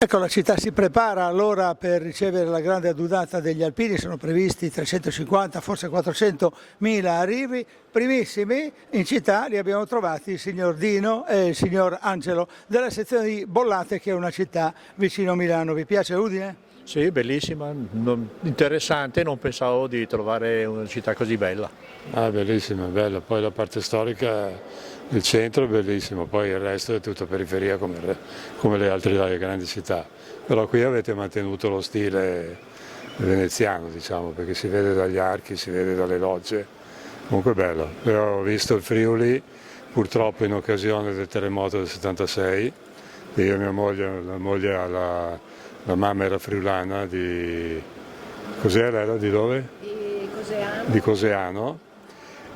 Ecco, la città si prepara allora per ricevere la grande adunata degli alpini, sono previsti 350, forse 400 mila arrivi. Primissimi in città li abbiamo trovati il signor Dino e il signor Angelo della sezione di Bollate, che è una città vicino Milano. Vi piace Udine? Sì, bellissima, interessante, non pensavo di trovare una città così bella. Ah, bellissima, bella. Poi la parte storica, il centro è bellissimo, poi il resto è tutta periferia come le altre grandi città. Però qui avete mantenuto lo stile veneziano, diciamo, perché si vede dagli archi, si vede dalle logge. Comunque bello. Però ho visto il Friuli, purtroppo in occasione del terremoto del 76, e io e mia moglie, la moglie la mamma era friulana di... Cos'era? Era di dove? Di Coseano. Di Coseano,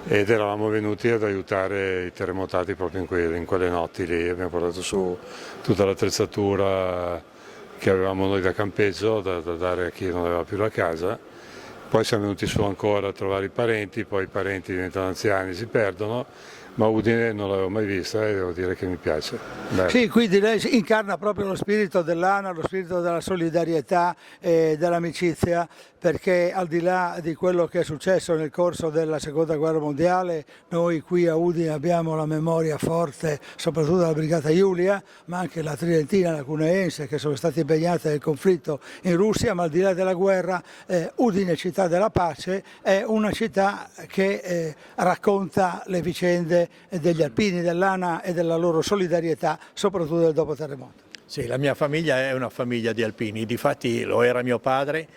ed eravamo venuti ad aiutare i terremotati proprio in quelle notti lì. Abbiamo portato su tutta l'attrezzatura che avevamo noi da campeggio da dare a chi non aveva più la casa. Poi siamo venuti su ancora a trovare i parenti, poi i parenti diventano anziani, si perdono, ma Udine non l'avevo mai vista e devo dire che mi piace. Bello. Sì, quindi lei incarna proprio lo spirito dell'ANA, lo spirito della solidarietà e dell'amicizia, perché al di là di quello che è successo nel corso della Seconda Guerra Mondiale, noi qui a Udine abbiamo la memoria forte soprattutto della Brigata Giulia, ma anche la Tridentina, la Cuneense, che sono state impegnate nel conflitto in Russia, ma al di là della guerra, Udine, città della pace, è una città che racconta le vicende degli alpini, dell'ANA e della loro solidarietà, soprattutto del dopo terremoto. Sì, la mia famiglia è una famiglia di alpini, difatti lo era mio padre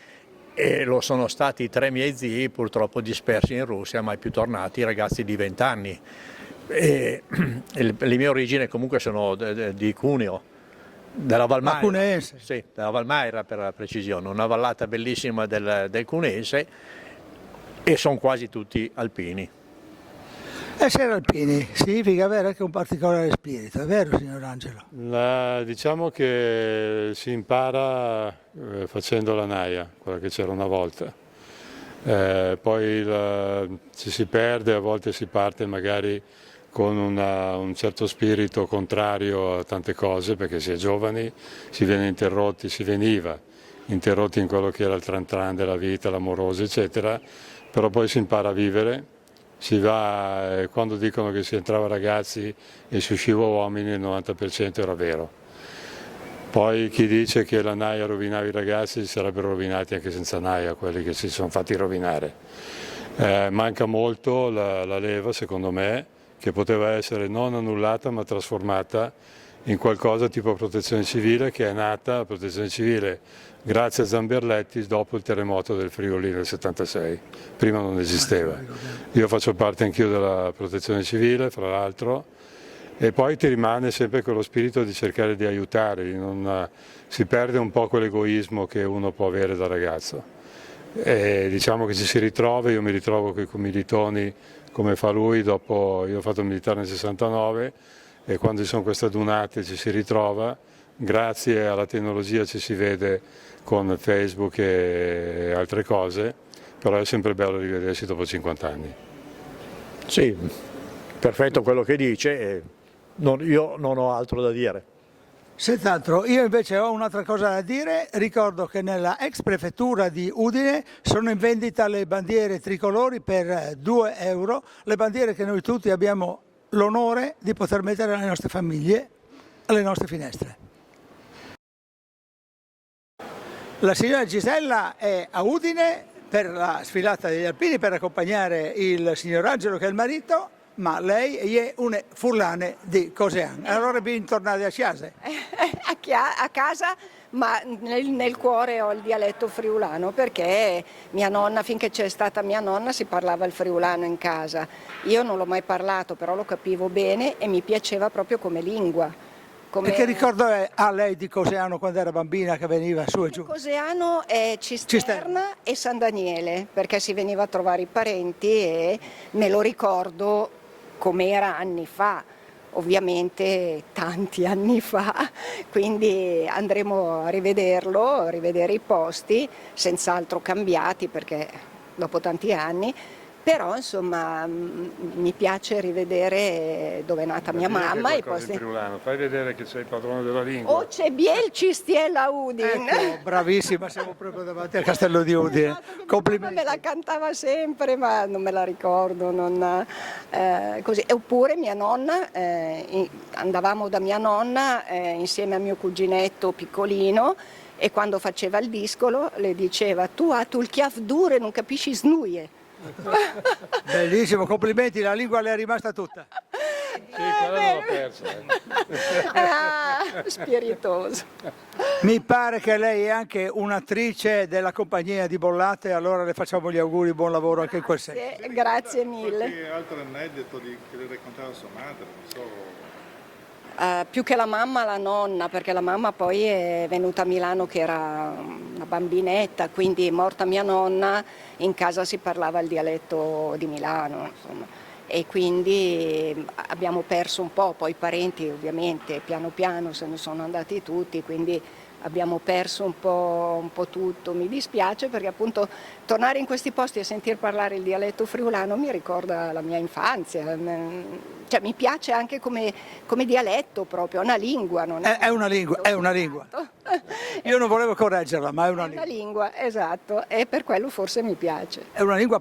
e lo sono stati 3 miei zii, purtroppo dispersi in Russia, mai più tornati, ragazzi di 20 anni. E le mie origini comunque sono di Cuneo, della Valmaera. Cuneense. Sì, della Valmaera per la precisione, una vallata bellissima del Cuneese, e sono quasi tutti alpini. Essere alpini significa avere anche un particolare spirito, è vero signor Angelo? Diciamo che si impara facendo la naia, quella che c'era una volta. Poi ci si perde, a volte si parte magari con un certo spirito contrario a tante cose, perché si è giovani, si viene interrotti, si veniva interrotti in quello che era il tran tran della vita, l'amoroso eccetera, però poi si impara a vivere. Si va, quando dicono che si entrava ragazzi e si usciva uomini, il 90% era vero. Poi chi dice che la naia rovinava i ragazzi, si sarebbero rovinati anche senza naia, quelli che si sono fatti rovinare. Manca molto la leva, secondo me, che poteva essere non annullata ma trasformata in qualcosa tipo protezione civile, che è nata la protezione civile grazie a Zamberletti dopo il terremoto del Friuli nel 76, prima non esisteva. Io faccio parte anch'io della protezione civile, fra l'altro, e poi ti rimane sempre quello spirito di cercare di aiutare, si perde un po' quell'egoismo che uno può avere da ragazzo. E diciamo che ci si ritrova, io mi ritrovo con i commilitoni come fa lui, dopo io ho fatto il militare nel 69 e quando ci sono queste adunate ci si ritrova, grazie alla tecnologia ci si vede con Facebook e altre cose, però è sempre bello rivedersi dopo 50 anni. Sì, perfetto quello che dice, io non ho altro da dire. Senz'altro, io invece ho un'altra cosa da dire, ricordo che nella ex prefettura di Udine sono in vendita le bandiere tricolori per 2 euro, le bandiere che noi tutti abbiamo l'onore di poter mettere alle nostre famiglie, alle nostre finestre. La signora Gisella è a Udine per la sfilata degli alpini per accompagnare il signor Angelo che è il marito, ma lei è una furlane di Cosean. Allora bentornati a Chiase. A casa, ma nel cuore ho il dialetto friulano, perché mia nonna, finché c'è stata mia nonna, si parlava il friulano in casa. Io non l'ho mai parlato, però lo capivo bene e mi piaceva proprio come lingua. E che ricordo ha lei di Coseano quando era bambina, che veniva su e giù? Coseano è Cisterna e San Daniele, perché si veniva a trovare i parenti e me lo ricordo come era anni fa, ovviamente tanti anni fa, quindi andremo a rivederlo, a rivedere i posti, senz'altro cambiati perché dopo tanti anni, Però insomma mi piace rivedere dove è nata mia mamma. In friulano, fai vedere che sei padrone della lingua. O c'è biel cistiella Udin. Ecco, bravissima, siamo proprio davanti al castello di Udine. Complimenti. Me la cantava sempre, ma non me la ricordo. Così. Oppure mia nonna, andavamo da mia nonna insieme a mio cuginetto piccolino, e quando faceva il discolo le diceva: tu hai il chiaf dure, non capisci snuie. Bellissimo, complimenti, la lingua le è rimasta tutta. Sì, quella l'ho persa. Spiritoso. Mi pare che lei è anche un'attrice della compagnia di Bollate, allora le facciamo gli auguri, buon lavoro anche in quel senso. Grazie mille. Qualche altro aneddoto che le raccontava sua madre, non so. Più che la mamma, la nonna, perché la mamma poi è venuta a Milano che era una bambinetta, quindi è morta mia nonna, in casa si parlava il dialetto di Milano, insomma. E quindi abbiamo perso un po', poi i parenti ovviamente piano piano se ne sono andati tutti, quindi abbiamo perso un po' tutto. Mi dispiace perché appunto tornare in questi posti e sentir parlare il dialetto friulano mi ricorda la mia infanzia, cioè mi piace anche come dialetto proprio, è una lingua. Non è È una lingua, è una lingua. Io non volevo correggerla, ma è una È una lingua. lingua, esatto, e per quello forse mi piace. È una lingua